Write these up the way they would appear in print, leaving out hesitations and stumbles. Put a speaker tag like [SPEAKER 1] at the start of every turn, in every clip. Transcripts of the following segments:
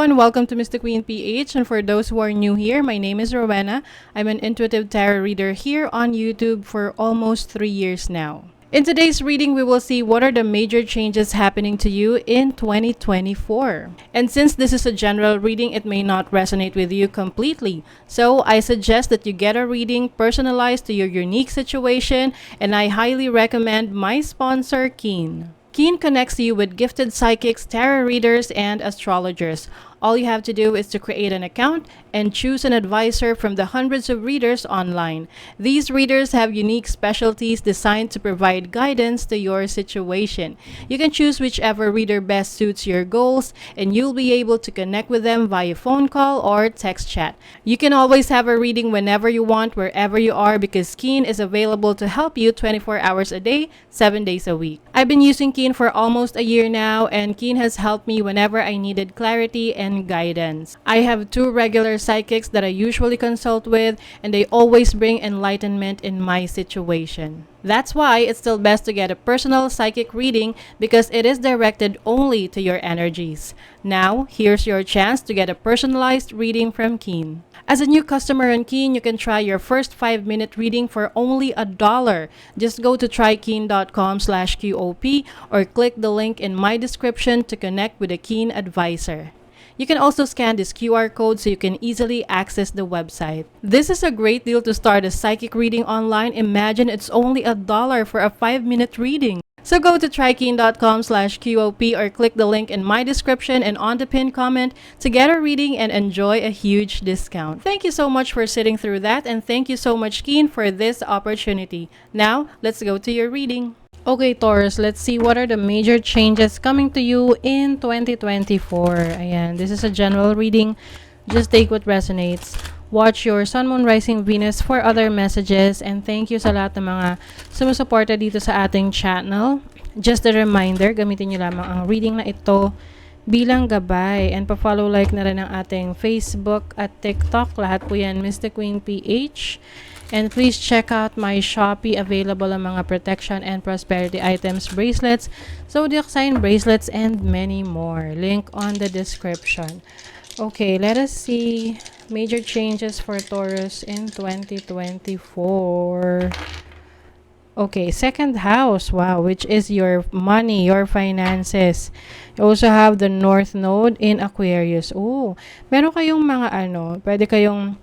[SPEAKER 1] everyone, welcome to Mystic Queen PH, and for those who are new here, my name is Rowena. I'm an intuitive tarot reader here on YouTube for almost 3 years now. In today's reading, we will see what are the major changes happening to you in 2024. And since this is a general reading, it may not resonate with you completely. So I suggest that you get a reading personalized to your unique situation, and I highly recommend my sponsor, Keen. Keen connects you with gifted psychics, tarot readers, and astrologers. All you have to do is to create an account and choose an advisor from the hundreds of readers online. These readers have unique specialties designed to provide guidance to your situation. You can choose whichever reader best suits your goals, and you'll be able to connect with them via phone call or text chat. You can always have a reading whenever you want, wherever you are, because Keen is available to help you 24 hours a day, 7 days a week. I've been using Keen for almost a year now, and Keen has helped me whenever I needed clarity and guidance. I have 2 regular psychics that I usually consult with, and they always bring enlightenment in my situation. That's why it's still best to get a personal psychic reading, because it is directed only to your energies. Now, here's your chance to get a personalized reading from Keen. As a new customer on Keen, you can try your first 5-minute reading for only $1. Just go to trykeen.com/QOP or click the link in my description to connect with a Keen advisor. You can also scan this QR code so you can easily access the website. This is a great deal to start a psychic reading online. Imagine it's only $1 for a 5-minute reading. So go to trykeen.com/QOP or click the link in my description and on the pinned comment to get a reading and enjoy a huge discount. Thank you so much for sitting through that, and thank you so much, Keen, for this opportunity. Now, let's go to your reading. Okay, Taurus, let's see what are the major changes coming to you in 2024. Ayan, this is a general reading. Just take what resonates. Watch your Sun, Moon, Rising, Venus for other messages. And thank you sa lahat ng mga sumusuporta dito sa ating channel. Just a reminder, gamitin nyo lamang ang reading na ito bilang gabay. And pa-follow, like na rin ang ating Facebook at TikTok. Lahat po yan, Mystic Queen PH. And please check out my Shopee. Available ang mga protection and prosperity items, bracelets, zodiac sign bracelets, and many more. Link on the description. Okay, let us see major changes for Taurus in 2024. Okay, second house, wow, which is your money, your finances. You also have the North Node in Aquarius. Oh, meron kayong mga pwede kayong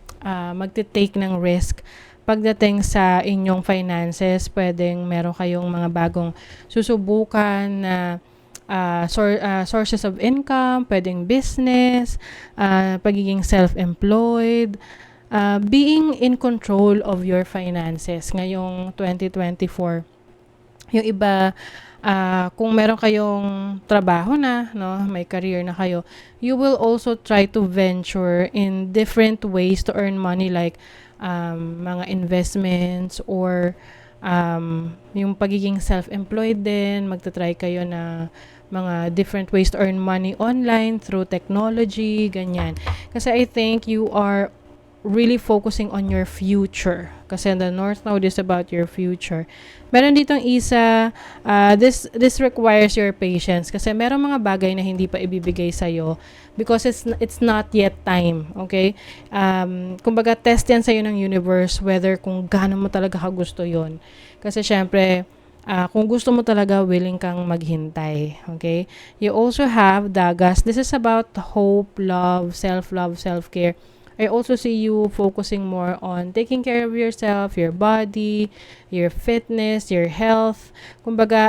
[SPEAKER 1] magte-take ng risk pagdating sa inyong finances. Pwedeng meron kayong mga bagong susubukan na sources of income, pwedeng business, pagiging self-employed, being in control of your finances ngayong 2024. Yung iba, kung meron kayong trabaho na, no, may career na kayo, you will also try to venture in different ways to earn money, like mga investments or yung pagiging self-employed din. Magta-try kayo na mga different ways to earn money online through technology, ganyan. Kasi I think you are really focusing on your future. Kasi the North Node is about your future. Meron ditong isa, this requires your patience. Kasi meron mga bagay na hindi pa ibibigay sa'yo because it's not yet time. Okay? Kumbaga, test yan sa'yo ng universe whether kung gaano mo talaga kagusto yon. Kasi syempre, kung gusto mo talaga, willing kang maghintay. Okay? You also have Dagas. This is about hope, love, self-care. I also see you focusing more on taking care of yourself, your body, your fitness, your health. Kumbaga,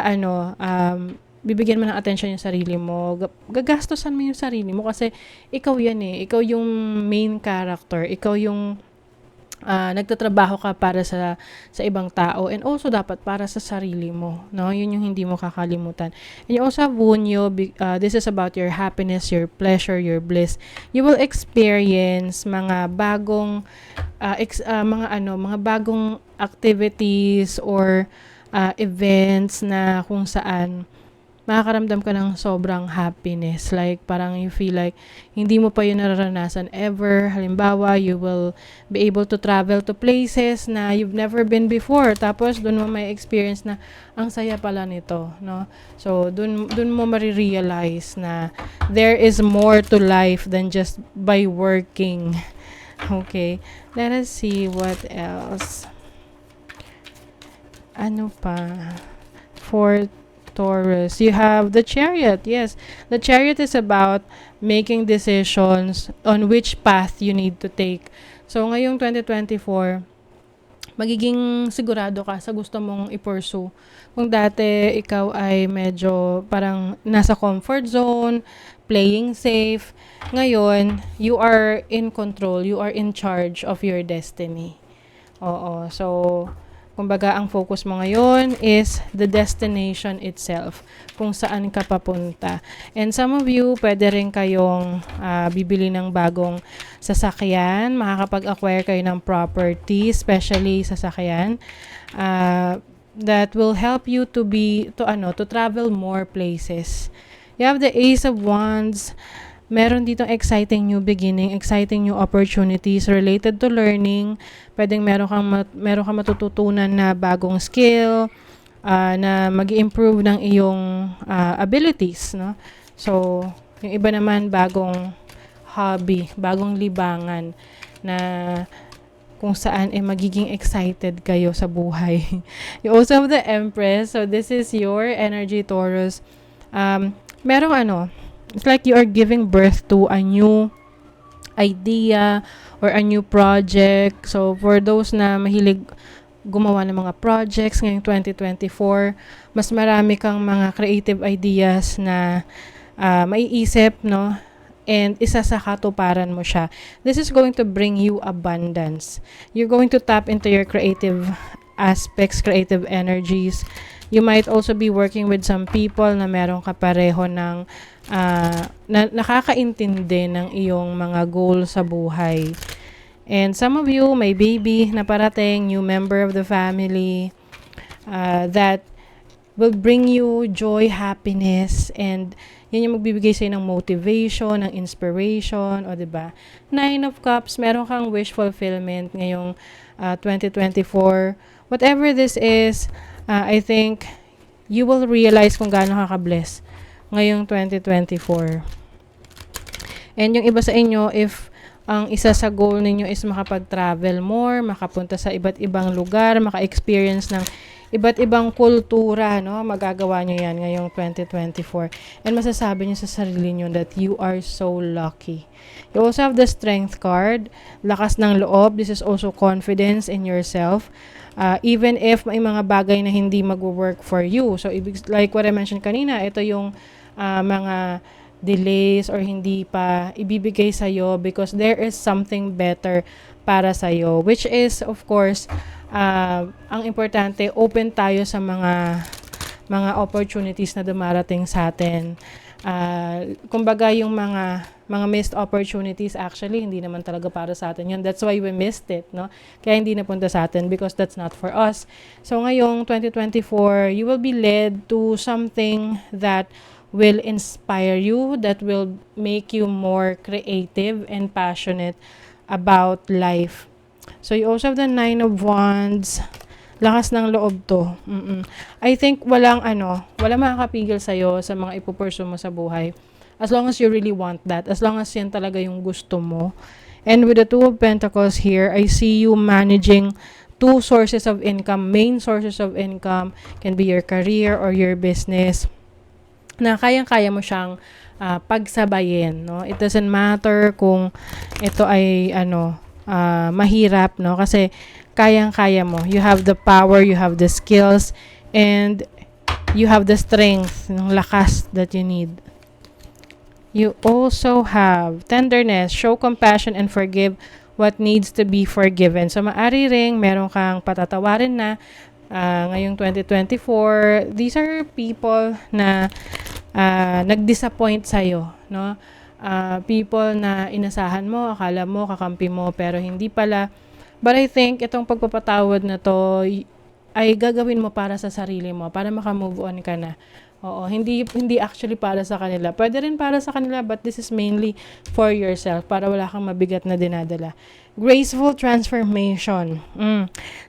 [SPEAKER 1] bibigyan mo ng attention yung sarili mo. Gagastosan mo yung sarili mo kasi ikaw yan eh. Ikaw yung main character. Ikaw yung nagtatrabaho ka para sa ibang tao, and also dapat para sa sarili mo, no? Yun yung hindi mo kakalimutan. And you also have Wunyo. This is about your happiness, your pleasure, your bliss. You will experience mga bagong mga bagong activities or events na kung saan makakaramdam ka ng sobrang happiness. Like, parang you feel like hindi mo pa yun nararanasan ever. Halimbawa, you will be able to travel to places na you've never been before. Tapos, dun mo may experience na ang saya pala nito, no? So, dun mo marirealize na there is more to life than just by working. Okay. Let us see what else. Ano pa? For Taurus, you have the Chariot. Yes, the Chariot is about making decisions on which path you need to take. So, ngayong 2024, magiging sigurado ka sa gusto mong i-pursue. Kung dati ikaw ay medyo parang nasa comfort zone, playing safe, ngayon, you are in control, you are in charge of your destiny. Oo, so, kumbaga, ang focus mo ngayon is the destination itself, kung saan ka papunta. And some of you, pwede rin kayong bibili ng bagong sasakyan, makakapag-acquire kayo ng property, especially sasakyan, that will help you to travel more places. You have the Ace of Wands. Meron ditong exciting new beginning, exciting new opportunities related to learning. Pwedeng meron kang matututunan na bagong skill, na mag-improve ng iyong abilities, no? So, yung iba naman bagong hobby, bagong libangan na kung saan magiging excited kayo sa buhay. You also have the Empress. So, this is your energy, Taurus. Merong it's like you are giving birth to a new idea or a new project. So, for those na mahilig gumawa ng mga projects ngayong 2024, mas marami kang mga creative ideas na maiisip, no? And isa sa katuparan mo siya. This is going to bring you abundance. You're going to tap into your creative aspects, creative energies. You might also be working with some people na meron ka pareho ng na nakakaintindi ng iyong mga goal sa buhay. And some of you, may baby na parating, new member of the family, that will bring you joy, happiness, and yan yung magbibigay sa'yo ng motivation, ng inspiration, o diba? 9 of Cups, meron kang wish fulfillment ngayong 2024. Whatever this is, I think you will realize kung gaano ka ka-bless ngayong 2024. And yung iba sa inyo, if ang isa sa goal ninyo is makapag-travel more, makapunta sa iba't ibang lugar, maka-experience ng iba't ibang kultura, no? Magagawa nyo yan ngayong 2024. And masasabi nyo sa sarili nyo that you are so lucky. You also have the Strength card, lakas ng loob. This is also confidence in yourself. Even if may mga bagay na hindi mag-work for you. So, like what I mentioned kanina, ito yung mga delays or hindi pa ibibigay sa'yo because there is something better para sa'yo. Which is, of course, ang importante, open tayo sa mga opportunities na dumarating sa atin. Kumbaga yung mga missed opportunities, actually hindi naman talaga para sa atin yun. That's why we missed it, no? Kaya hindi napunta sa atin because that's not for us. So ngayong 2024, you will be led to something that will inspire you, that will make you more creative and passionate about life. So you also have the 9 of Wands. Lakas ng loob to. I think walang makakapigil sa'yo sa mga ipupursue mo sa buhay. As long as you really want that. As long as yan talaga yung gusto mo. And with the 2 of Pentacles here, I see you managing 2 sources of income. Main sources of income can be your career or your business. Na kayang-kaya mo siyang pagsabayin. No? It doesn't matter kung ito ay mahirap. No? Kasi kayang-kaya mo. You have the power, you have the skills, and you have the strength, ng lakas that you need. You also have tenderness, show compassion, and forgive what needs to be forgiven. So, maari ring meron kang patatawarin na ngayong 2024. These are people na nag-disappoint sa'yo, no? People na inasahan mo, akala mo, kakampi mo, pero hindi pala. But I think itong pagpapatawad na to ay gagawin mo para sa sarili mo, para makamove on ka na. Oo, hindi actually para sa kanila. Pwede rin para sa kanila, but this is mainly for yourself, para wala kang mabigat na dinadala. Graceful transformation.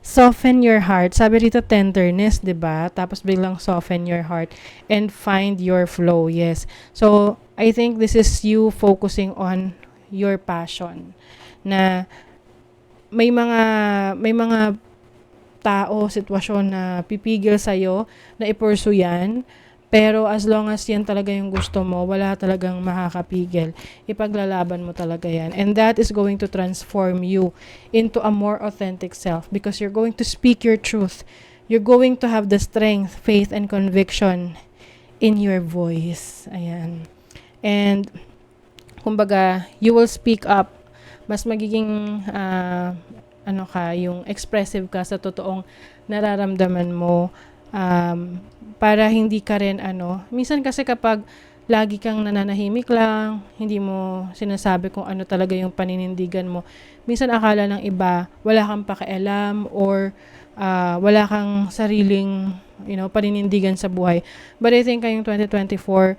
[SPEAKER 1] Soften your heart. Sabi rito tenderness, 'di ba? Tapos biglang soften your heart and find your flow. Yes. So, I think this is you focusing on your passion. Na may mga tao, sitwasyon na pipigil sa'yo na i-pursue yan. Pero as long as yan talaga yung gusto mo, wala talagang makakapigil. Ipaglalaban mo talaga yan. And that is going to transform you into a more authentic self because you're going to speak your truth. You're going to have the strength, faith, and conviction in your voice. Ayan. And, kumbaga, you will speak up. Mas magiging yung expressive ka sa totoong nararamdaman mo, para hindi ka rin minsan kasi kapag lagi kang nananahimik lang, hindi mo sinasabi kung ano talaga yung paninindigan mo, minsan akala ng iba wala kang pakialam or wala kang sariling paninindigan sa buhay. But I think ngayong 2024,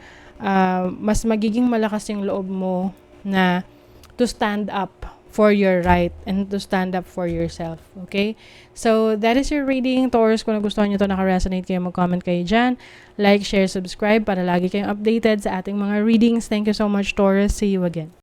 [SPEAKER 1] mas magiging malakas yung loob mo na to stand up for your right and to stand up for yourself. Okay? So, that is your reading. Taurus, kung nagustuhan nyo ito, naka-resonate kayo, mag-comment kayo dyan. Like, share, subscribe para lagi kayong updated sa ating mga readings. Thank you so much, Taurus. See you again.